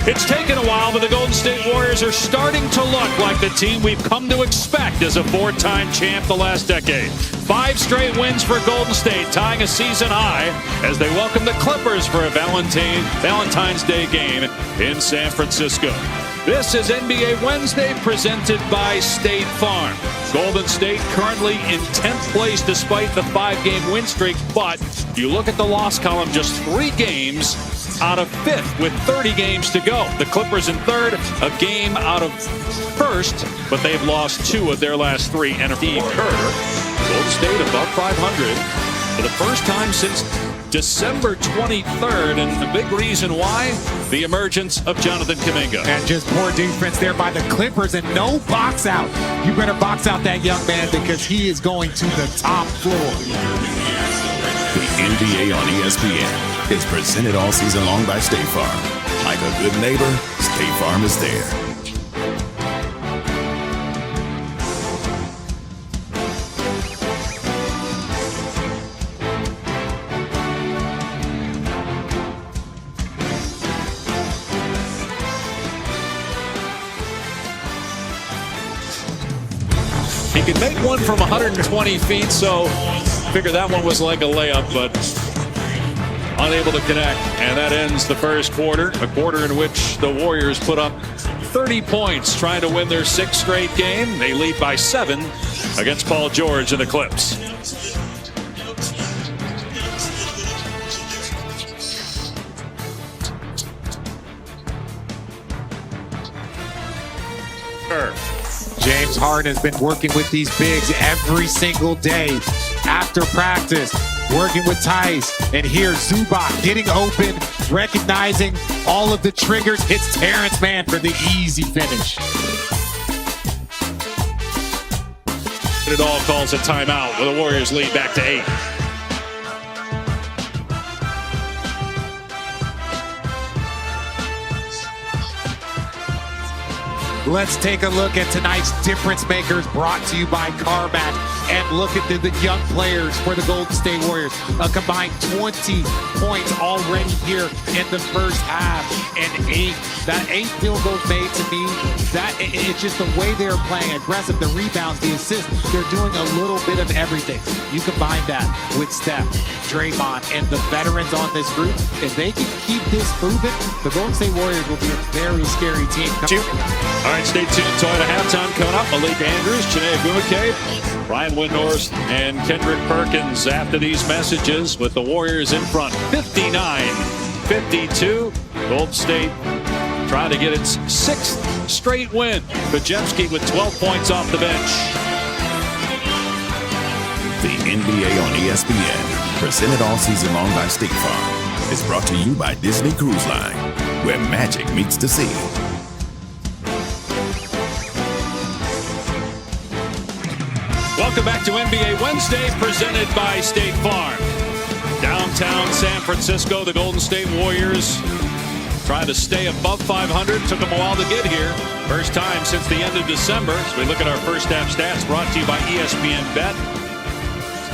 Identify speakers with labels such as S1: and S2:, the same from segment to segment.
S1: It's taken a while, but the Golden State Warriors are starting to look like the team we've come to expect as a four-time champ the last decade. 5 straight wins for Golden State, tying a season high as they welcome the Clippers for a Valentine's Day game in San Francisco. This is NBA Wednesday, presented by State Farm. Golden State currently in 10th place despite the 5-game win streak, but you look at the loss column, just 3 games out of 5th with 30 games to go. The Clippers in 3rd, a game out of 1st, but they've lost 2 of their last 3. And Steve Kerr, Golden State above 500 for the first time since December 23rd, and the big reason why, the emergence of Jonathan Kuminga.
S2: And just poor defense there by the Clippers, and no box out. You better box out that young man because he is going to the top floor.
S3: The NBA on ESPN is presented all season long by State Farm. Like a good neighbor, State Farm is there.
S1: He could make one from 120 feet, so figure that one was like a layup, but unable to connect. And that ends the first quarter, a quarter in which the Warriors put up 30 points, trying to win their 6th straight game. They lead by 7 against Paul George and the Clips.
S2: James Harden has been working with these bigs every single day after practice, working with Tice. And here Zubac getting open, recognizing all of the triggers, hits Terrence Mann for the easy finish.
S1: It all calls a timeout with the Warriors lead back to 8.
S2: Let's take a look at tonight's difference makers, brought to you by Carmack. And look at the young players for the Golden State Warriors. A combined 20 points already here in the first half. And 8. That 8 field goals made to me, it's just the way they're playing aggressive, the rebounds, the assists. They're doing a little bit of everything. You combine that with Steph, Draymond, and the veterans on this group. If they can keep this moving, the Golden State Warriors will be a very scary team.
S1: All right, stay tuned. Toyota halftime coming up. Malik Andrews, Janae Bumake, Ryan Windhorst, and Kendrick Perkins after these messages with the Warriors in front. 59-52. Golden State trying to get its 6th straight win. Bajemski with 12 points off the bench.
S3: The NBA on ESPN, presented all season long by State Farm, is brought to you by Disney Cruise Line, where magic meets the sea.
S1: Welcome back to NBA Wednesday, presented by State Farm. Downtown San Francisco, the Golden State Warriors trying to stay above 500. Took them a while to get here. First time since the end of December. As we look at our first half stats, brought to you by ESPN Bet.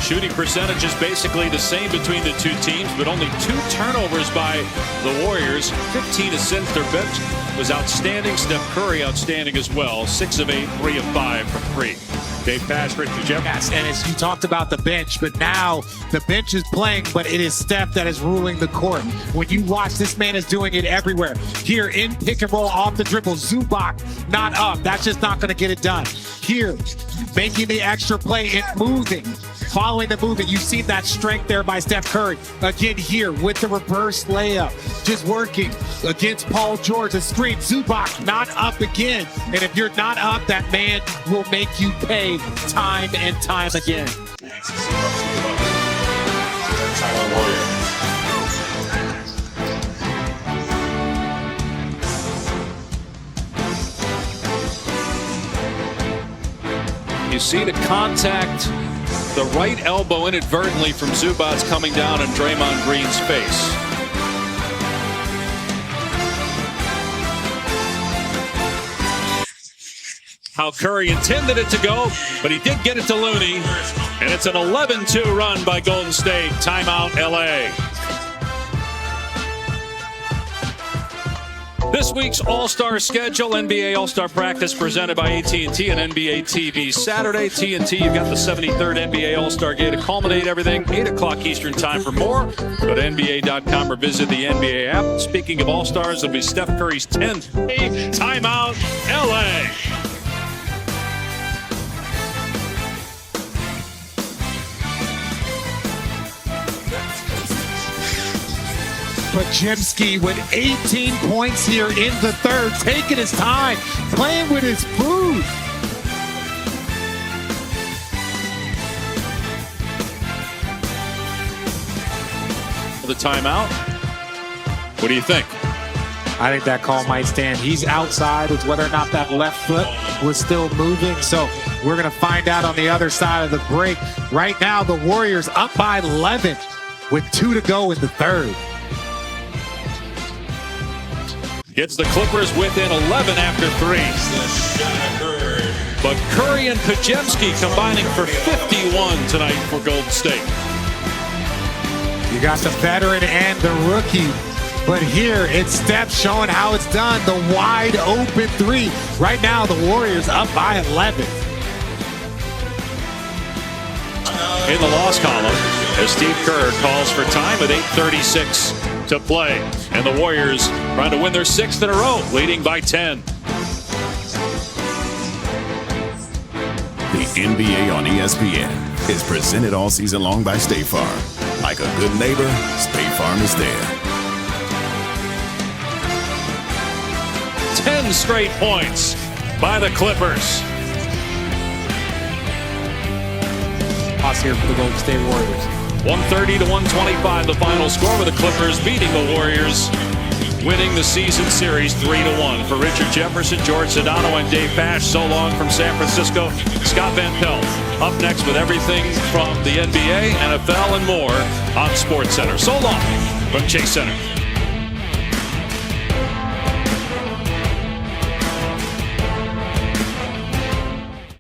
S1: Shooting percentage is basically the same between the two teams, but only 2 turnovers by the Warriors. 15 assists. Their bench was outstanding. Steph Curry outstanding as well. 6 of 8, 3 of 5 from 3. Dave Pass, Richard Jeff.
S2: Yes, and as you talked about the bench, but now the bench is playing, but it is Steph that is ruling the court. When you watch, this man is doing it everywhere. Here in pick and roll off the dribble, Zubac not up. That's just not going to get it done. Here, making the extra play and moving. Following the movement, you see that strength there by Steph Curry. Again here with the reverse layup. Just working against Paul George. A screen. Zubac not up again. And if you're not up, that man will make you pay time and time again.
S1: You see the contact, the right elbow inadvertently from Zubac coming down on Draymond Green's face. How Curry intended it to go, but he did get it to Looney. And it's an 11-2 run by Golden State. Timeout, LA. This week's All-Star schedule, NBA All-Star practice presented by AT&T and NBA TV Saturday. TNT, you've got the 73rd NBA All-Star game to culminate everything. 8 o'clock Eastern time for more. Go to NBA.com or visit the NBA app. Speaking of All-Stars, it'll be Steph Curry's 10th timeout, LA.
S2: Pajemski with 18 points here in the third, taking his time, playing with his food.
S1: The timeout. What do you think?
S2: I think that call might stand. He's outside with whether or not that left foot was still moving. So we're going to find out on the other side of the break. Right now, the Warriors up by 11 with 2 to go in the third.
S1: Gets the Clippers within 11 after 3. But Curry and Pajemski combining for 51 tonight for Golden State.
S2: You got the veteran and the rookie. But here it's Steph showing how it's done. The wide open three. Right now the Warriors up by 11.
S1: In the loss column, as Steve Kerr calls for time with 8:36 to play. And the Warriors trying to win their 6th in a row, leading by 10.
S3: The NBA on ESPN is presented all season long by State Farm. Like a good neighbor, State Farm is there.
S1: 10 straight points by the Clippers.
S2: Toss here for the Golden State Warriors.
S1: 130 to 125 the final score, with the Clippers beating the Warriors, winning the season series 3-1. For Richard Jefferson, George Sedano, and Dave Pasch, so long from San Francisco. Scott Van Pelt up next with everything from the NBA, NFL, and more on SportsCenter. So long from Chase Center.